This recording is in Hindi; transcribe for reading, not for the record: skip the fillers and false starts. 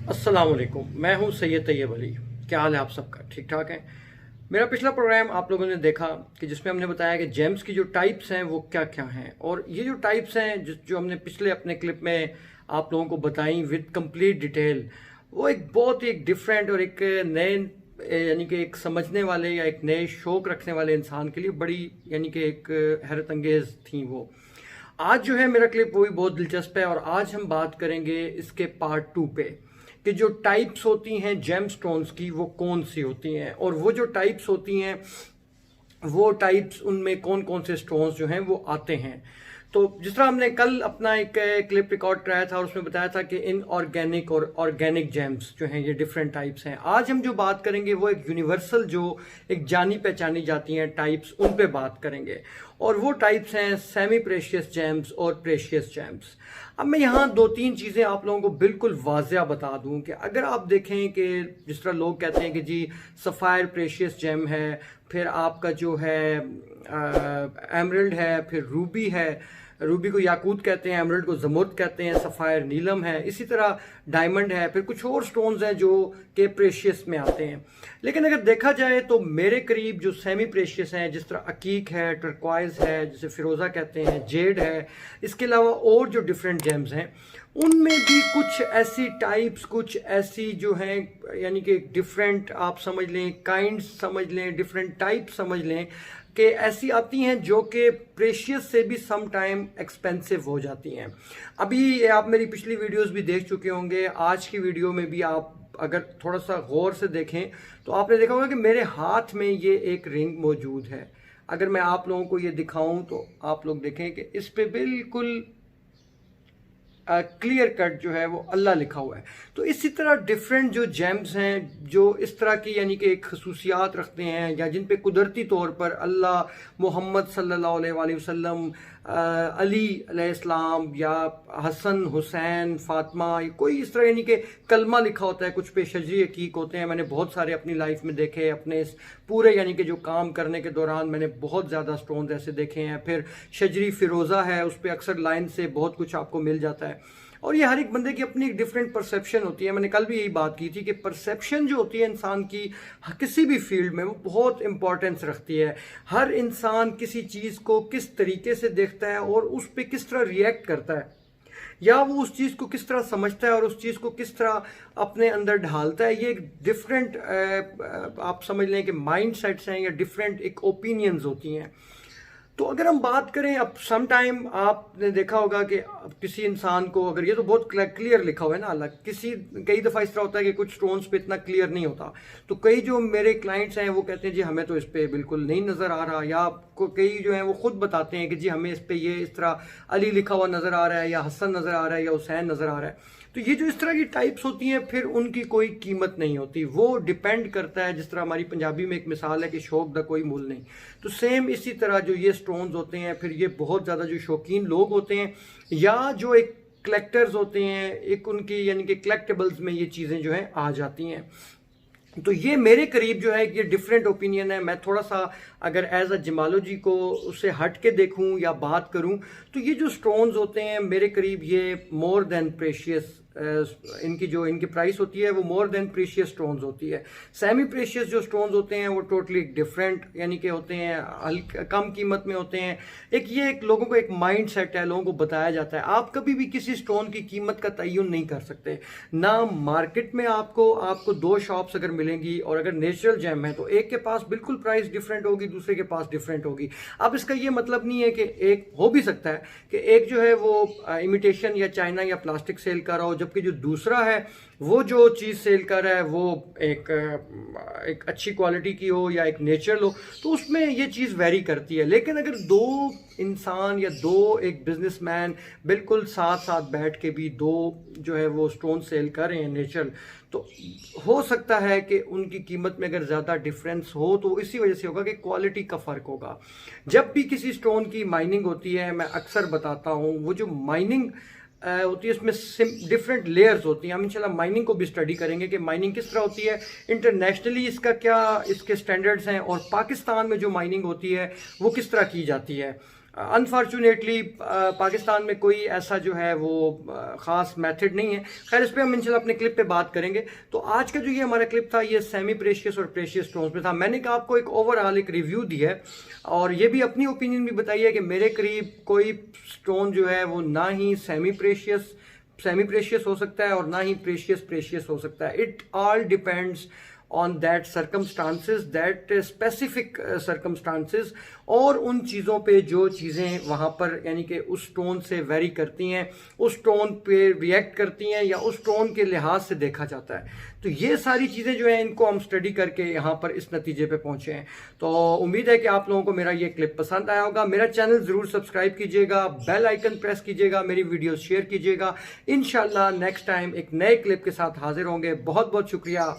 अस्सलाम वालेकुम। मैं हूं सैयद तैयब अली। क्या हाल है आप सबका? ठीक ठाक है। मेरा पिछला प्रोग्राम आप लोगों ने देखा कि जिसमें हमने बताया कि जेम्स की जो टाइप्स हैं वो क्या क्या हैं, और ये जो टाइप्स हैं जो हमने पिछले अपने क्लिप में आप लोगों को बताई विद कंप्लीट डिटेल, वो एक बहुत ही एक डिफरेंट और एक नए यानी कि एक समझने वाले या एक नए शौक रखने वाले इंसान के लिए बड़ी यानी कि एक हैरत अंगेज थी वो। आज जो है मेरा क्लिप वो भी बहुत दिलचस्प है, और आज हम बात करेंगे इसके पार्ट 2 पे कि जो टाइप्स होती हैं जेम स्टोन्स की वो कौन सी होती हैं, और वो जो टाइप्स होती हैं वो टाइप्स उनमें कौन कौन से स्टोन्स जो हैं वो आते हैं। तो जिस तरह हमने कल अपना एक क्लिप रिकॉर्ड कराया था और उसमें बताया था कि इन ऑर्गेनिक और ऑर्गेनिक जेम्स जो हैं ये डिफरेंट टाइप्स हैं। आज हम जो बात करेंगे वो एक यूनिवर्सल जो एक जानी पहचानी जाती हैं टाइप्स, उन पे बात करेंगे, और वो टाइप्स हैं सेमी प्रेशियस जेम्स और प्रेशियस जेम्स। अब मैं यहाँ दो तीन चीज़ें आप लोगों को बिल्कुल वाजिया बता दूं कि अगर आप देखें कि जिस तरह लोग कहते हैं कि जी सफ़ायर प्रेशियस जेम है, फिर आपका जो है एमरल्ड है, फिर रूबी है, रूबी को याकूत कहते हैं, एमरल्ड को जमुर्द कहते हैं, सफ़ायर नीलम है, इसी तरह डायमंड है, फिर कुछ और स्टोन्स हैं जो के प्रेशियस में आते हैं। लेकिन अगर देखा जाए तो मेरे करीब जो सेमी प्रेशियस हैं, जिस तरह अकीक है, टर्क्वाइज है, जिसे फिरोज़ा कहते हैं, जेड है, इसके अलावा और जो डिफरेंट जेम्स हैं उनमें भी कुछ ऐसी टाइप्स, कुछ ऐसी जो हैं यानी कि डिफरेंट आप समझ लें, काइंड्स समझ लें, डिफरेंट टाइप समझ लें कि ऐसी आती हैं जो कि प्रेशियस से भी सम टाइम एक्सपेंसिव हो जाती हैं। अभी आप मेरी पिछली वीडियोस भी देख चुके होंगे, आज की वीडियो में भी आप अगर थोड़ा सा गौर से देखें तो आपने देखा होगा कि मेरे हाथ में ये एक रिंग मौजूद है। अगर मैं आप लोगों को ये दिखाऊं तो आप लोग देखें कि इस पे बिल्कुल क्लियर कट जो है वो अल्लाह लिखा हुआ है। तो इसी तरह डिफरेंट जो जेम्स हैं जो इस तरह की यानी कि एक खसूसियात रखते हैं या जिन पे कुदरती तौर पर अल्लाह, मोहम्मद सल्लल्लाहु अलैहि वसल्लम, अली अलैहिस्सलाम या हसन, हुसैन, फातिमा, कोई इस तरह यानी कि कलमा लिखा होता है, कुछ पे शजरी हकीक होते हैं। मैंने बहुत सारे अपनी लाइफ में देखे, अपने इस पूरे यानी कि जो काम करने के दौरान मैंने बहुत ज़्यादा स्टोन्स ऐसे देखे हैं। फिर शजरी फिरोज़ा है, उस पर अक्सर लाइन से बहुत कुछ आपको मिल जाता है, और ये हर एक बंदे की अपनी एक डिफरेंट परसेप्शन होती है। मैंने कल भी यही बात की थी कि परसेप्शन जो होती है इंसान की किसी भी फील्ड में वो बहुत इंपॉर्टेंस रखती है। हर इंसान किसी चीज़ को किस तरीके से देखता है और उस पर किस तरह रिएक्ट करता है, या वो उस चीज़ को किस तरह समझता है और उस चीज़ को किस तरह अपने अंदर ढालता है, ये एक डिफरेंट आप समझ लें कि माइंड सेट्स हैं या डिफरेंट एक ओपिनियंस होती हैं। तो अगर हम बात करें, अब सम टाइम आपने देखा होगा कि किसी इंसान को, अगर ये तो बहुत क्लियर लिखा हुआ है ना अलग, किसी कई दफ़ा इस तरह होता है कि कुछ स्टोन्स पे इतना क्लियर नहीं होता, तो कई जो मेरे क्लाइंट्स हैं वो कहते हैं जी हमें तो इस पे बिल्कुल नहीं नज़र आ रहा, या आपको कई जो हैं वो खुद बताते हैं कि जी हमें इस पे ये इस तरह अली लिखा हुआ नज़र आ रहा है, या हसन नज़र आ रहा है, या हुसैन नज़र आ रहा है। तो ये जो इस तरह की टाइप्स होती हैं फिर उनकी कोई कीमत नहीं होती, वो डिपेंड करता है। जिस तरह हमारी पंजाबी में एक मिसाल है कि शौक दा कोई मूल नहीं, तो सेम इसी तरह जो ये स्टोन्स होते हैं, फिर ये बहुत ज़्यादा जो शौकीन लोग होते हैं या जो एक कलेक्टर्स होते हैं, एक उनकी यानी कि कलेक्टेबल्स में ये चीज़ें जो हैं आ जाती हैं। तो ये मेरे करीब जो है ये डिफरेंट ओपिनियन है। मैं थोड़ा सा अगर एज अ जिमालॉजी को उससे हट के देखूं या बात करूं तो ये जो स्टोन्स होते हैं मेरे करीब ये मोर देन प्रेशियस, इनकी जो इनकी प्राइस होती है वो मोर देन प्रेशियस स्टोन्स होती है। सेमी प्रेशियस जो स्टोन्स होते हैं वो टोटली डिफरेंट यानी कि होते हैं, कम कीमत में होते हैं। एक लोगों को एक माइंड सेट है, लोगों को बताया जाता है। आप कभी भी किसी स्टोन की कीमत का तयन नहीं कर सकते ना। मार्केट में आपको दो शॉप्स अगर मिलेंगी और अगर नेचुरल जेम है तो एक के पास बिल्कुल प्राइस डिफरेंट होगी, दूसरे के पास डिफरेंट होगी। अब इसका ये मतलब नहीं है कि एक हो भी सकता है कि एक जो है वो इमिटेशन या चाइना या प्लास्टिक सेल कर रहा हो, जबकि जो दूसरा है वो जो चीज़ सेल कर रहा है वो एक अच्छी क्वालिटी की हो या एक नेचुरल हो, तो उसमें ये चीज़ वेरी करती है। लेकिन अगर दो इंसान या दो एक बिजनेसमैन बिल्कुल साथ साथ बैठ के भी दो जो है वो स्टोन सेल कर रहे हैं नेचुरल, तो हो सकता है कि उनकी कीमत में अगर ज़्यादा डिफरेंस हो तो इसी वजह से होगा कि क्वालिटी का फ़र्क होगा। जब भी किसी स्टोन की माइनिंग होती है, मैं अक्सर बताता हूँ, वो जो माइनिंग होती है उसमें डिफरेंट लेयर्स होती हैं। हम इंशाल्लाह माइनिंग को भी स्टडी करेंगे कि माइनिंग किस तरह होती है, इंटरनेशनली इसका क्या इसके स्टैंडर्ड्स हैं, और पाकिस्तान में जो माइनिंग होती है वो किस तरह की जाती है। अनफॉर्चुनेटली पाकिस्तान में कोई ऐसा जो है वो ख़ास मेथड नहीं है। खैर इस पर हम इंशाल्लाह अपने क्लिप पे बात करेंगे। तो आज का जो ये हमारा क्लिप था ये सेमी प्रेशियस और प्रेशियस स्टोन्स पे था। मैंने कहा आपको एक ओवरऑल एक रिव्यू दिया है और ये भी अपनी ओपिनियन भी बताई है कि मेरे करीब कोई स्टोन जो है वो ना ही सेमी प्रेशियस हो सकता है और ना ही प्रेशियस हो सकता है। It all depends on that circumstances, that specific circumstances, और उन चीज़ों पे जो चीज़ें वहाँ पर यानी कि उस स्टोन से वेरी करती हैं, उस स्टोन पे रिएक्ट करती हैं या उस स्टोन के लिहाज से देखा जाता है। तो ये सारी चीज़ें जो हैं इनको हम स्टडी करके यहाँ पर इस नतीजे पे पहुँचे हैं। तो उम्मीद है कि आप लोगों को मेरा ये क्लिप पसंद आया होगा। मेरा चैनल ज़रूर सब्सक्राइब कीजिएगा, बेल आइकन प्रेस कीजिएगा, मेरी वीडियोस शेयर कीजिएगा। इंशाल्लाह नेक्स्ट टाइम एक नए क्लिप के साथ हाजिर होंगे। बहुत बहुत शुक्रिया।